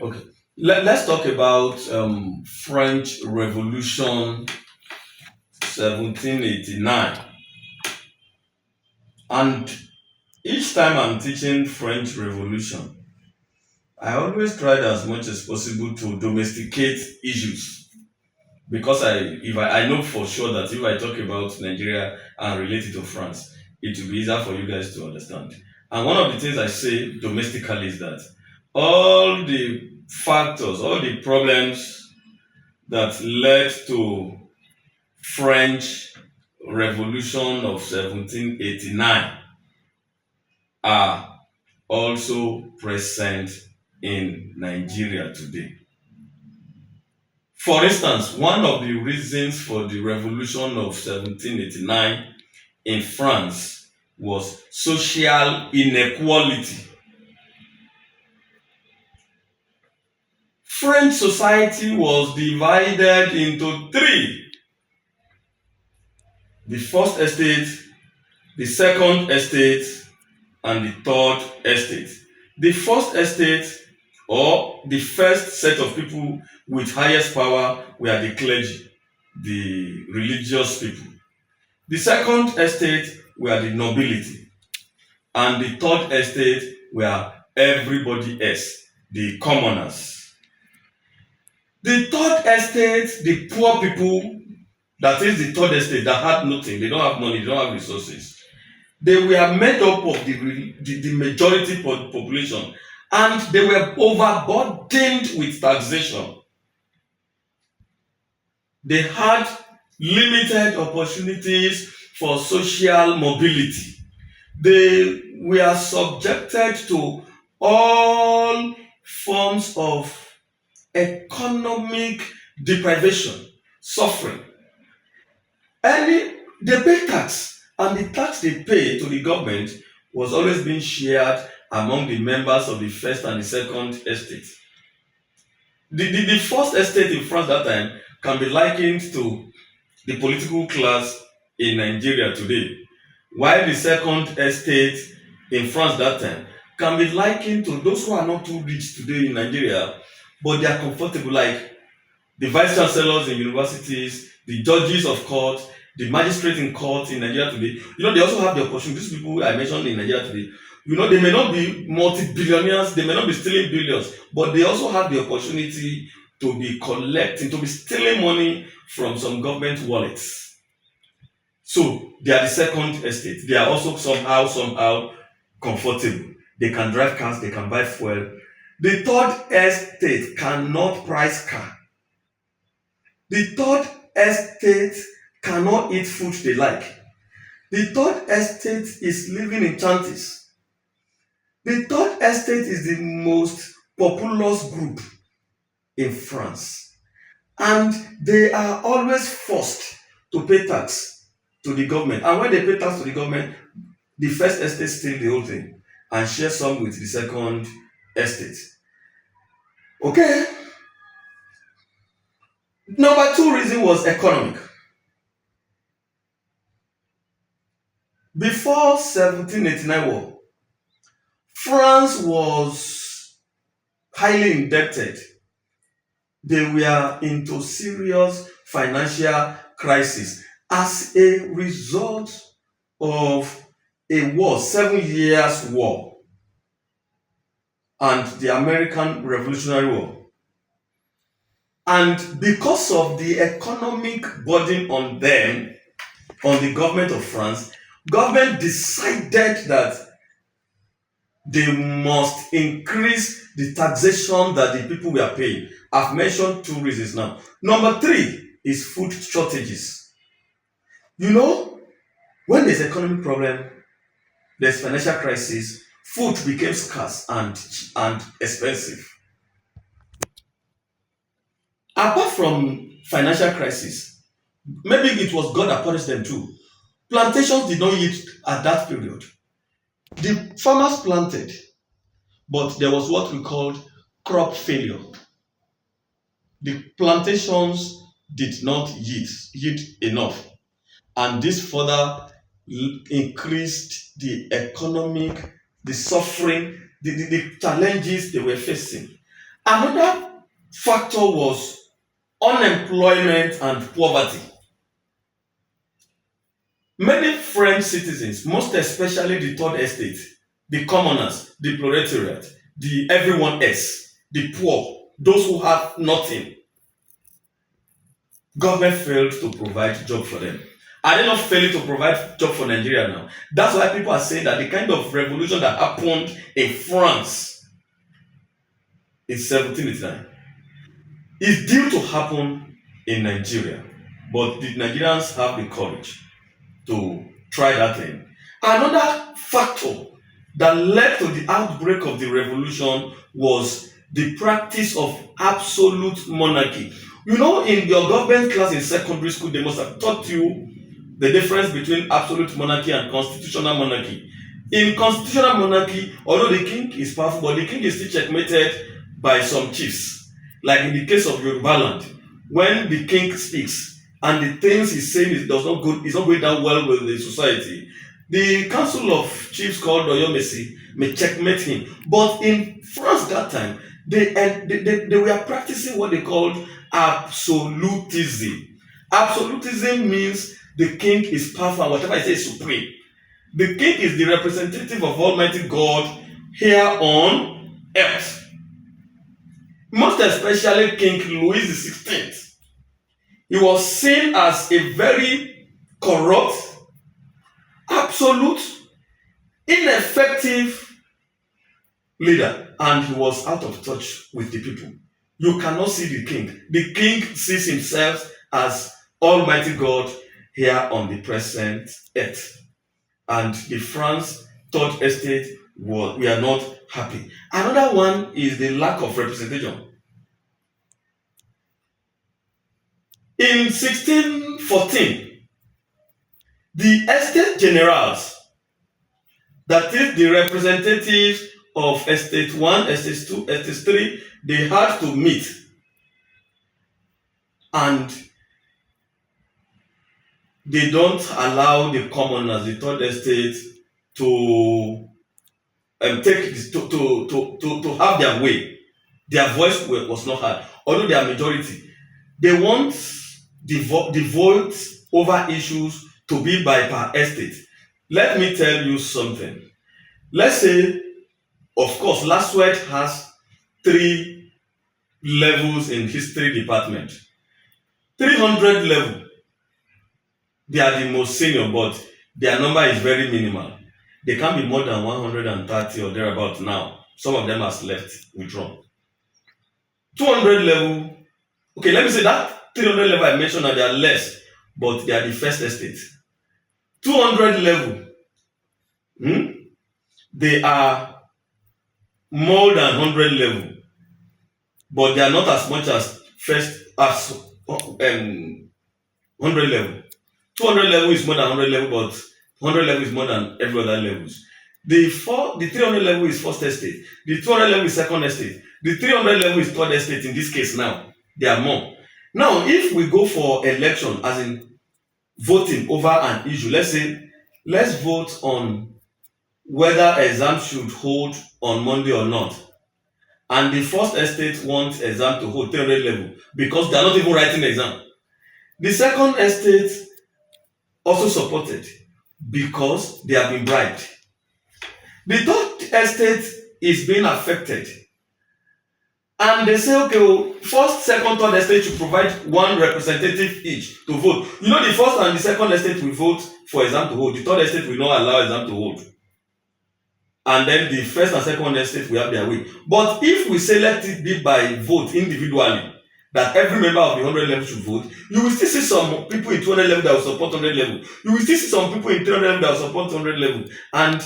Okay. Let's talk about French Revolution 1789. And each time I'm teaching French Revolution, I always tried as much as possible to domesticate issues because I know for sure that if I talk about Nigeria and relate it to France, it will be easier for you guys to understand. And one of the things I say domestically is that all the factors, all the problems that led to French Revolution of 1789 are also present in Nigeria today. For instance, one of the reasons for the revolution of 1789 in France was social inequality. French society was divided into three: the first estate, the second estate, and the third estate. The first estate, or the first set of people with highest power, were the clergy, the religious people. The second estate were the nobility, and the third estate were everybody else, the commoners. The third estate, the poor people, that is the third estate that had nothing, they don't have money, they don't have resources. They were made up of the majority population, and they were overburdened with taxation. They had limited opportunities for social mobility. They were subjected to all forms of economic deprivation, suffering. Any they pay tax, and the tax they pay to the government was always being shared among the members of the first and the second estate. The first estate in France that time can be likened to the political class in Nigeria today, while the second estate in France that time can be likened to those who are not too rich today in Nigeria, but they are comfortable, like the vice chancellors in universities, the judges of court, the magistrate in court in Nigeria today. They also have the opportunity. These people I mentioned in Nigeria today, they may not be multi-billionaires, they may not be stealing billions, but they also have the opportunity to be collecting, to be stealing money from some government wallets. So they are the second estate. They are also somehow comfortable. They can drive cars, they can buy fuel. The third estate cannot price car. The third estate cannot eat food they like. The third estate is living in shanties. The third estate is the most populous group in France, and they are always forced to pay tax to the government. And when they pay tax to the government, the first estate steal the whole thing and share some with the second estate. Okay. Number two reason was economic. Before 1789 war, France was highly indebted. They were into serious financial crisis as a result of a war, 7 years war, and the American Revolutionary War. And because of the economic burden on them, on the government of France, government decided that they must increase the taxation that the people were paying. I've mentioned two reasons now. Number three is food shortages. When there's economic problem, there's financial crisis, food became scarce and expensive. Apart from financial crisis, maybe it was God that punished them too. Plantations did not yield at that period. The farmers planted, but there was what we called crop failure. The plantations did not yield enough, and this further increased the economic, the suffering, the challenges they were facing. Another factor was unemployment and poverty. Many French citizens, most especially the third estate, the commoners, the proletariat, the everyone else, the poor, those who have nothing, government failed to provide job for them. Are they not failing to provide job for Nigeria now? That's why people are saying that the kind of revolution that happened in France in 1789 is due to happen in Nigeria. But the Nigerians have the courage to try that thing. Another factor that led to the outbreak of the revolution was the practice of absolute monarchy. You know, in your government class in secondary school, they must have taught you the difference between absolute monarchy and constitutional monarchy. In constitutional monarchy, although the king is powerful, but the king is still checkmated by some chiefs. Like in the case of Yoruba land, when the king speaks and the things he's saying is not going down well with the society, the council of chiefs called Oyomesi may checkmate him. But in France that time, they were practicing what they called absolutism. Absolutism means the king is powerful and whatever he says is supreme. The king is the representative of Almighty God here on earth. Most especially King Louis XVI. He was seen as a very corrupt, absolute, ineffective leader, and he was out of touch with the people. You cannot see the king. The king sees himself as Almighty God here on the present earth. And the France third estate we are not happy. Another one is the lack of representation. In 1614, the estate generals, that is the representatives of estate 1, estate 2, estate 3, they had to meet and they don't allow the commoners, the third estate, to take to have their way. Their voice was not heard, although they are majority. They want the vote over issues to be by per estate. Let me tell you something. Let's say, of course, Laswed has 3 levels in history department. 300 level, they are the most senior, but their number is very minimal. They can't be more than 130 or thereabout now. Some of them has left, withdrawn. 200 level, okay, let me say that 300 level I mentioned that they are less, but they are the first estate. 200 level, they are more than 100 level, but they are not as much as first as 100 level. 200 level is more than 100 level, but 100 level is more than every other levels. The 300 level is first estate. The 200 level is second estate. The 300 level is third estate in this case now. They are more. Now, if we go for election, as in voting over an issue, let's vote on whether exam should hold on Monday or not. And the first estate wants exam to hold 300 level because they are not even writing exam. The second estate also supported because they have been bribed. The third estate is being affected. And they say, okay, first, second, third estate should provide one representative each to vote. You know, the first and the second estate will vote for exam to hold. The third estate will not allow exam to hold. And then the first and second estate will have their way. But if we say let it be by vote individually, that every member of the 100 level should vote, you will still see some people in 200 level that will support 100 level. You will still see some people in 300 level that will support 100 level. And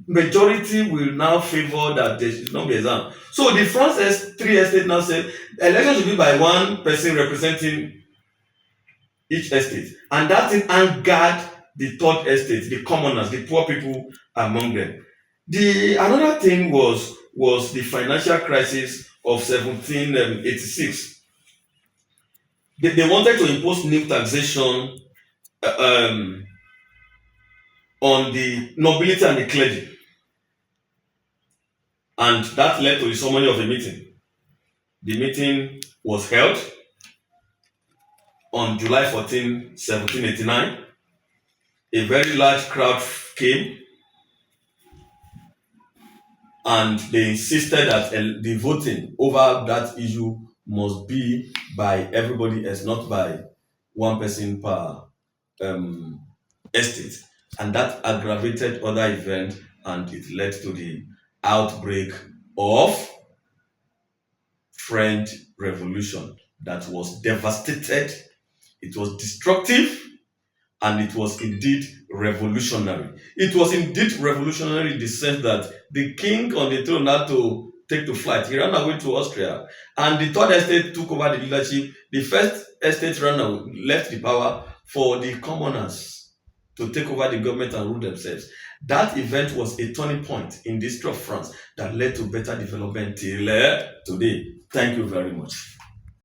majority will now favor that there should not be exam. So the first 3 estate now said election should be by one person representing each estate. And that thing angered the third estate, the commoners, the poor people among them. Another thing was the financial crisis of 1786. They wanted to impose new taxation on the nobility and the clergy. And that led to the summary of a meeting. The meeting was held on July 14, 1789. A very large crowd came, and they insisted that the voting over that issue must be by everybody else, not by one person per estate. And that aggravated other events, and it led to the outbreak of French Revolution that was devastated, it was destructive, and it was indeed revolutionary. It was indeed revolutionary in the sense that the king on the throne had to take to flight. He ran away to Austria, and the third estate took over the leadership. The first estate ran away, left the power for the commoners to take over the government and rule themselves. That event was a turning point in the history of France that led to better development till today. Thank you very much.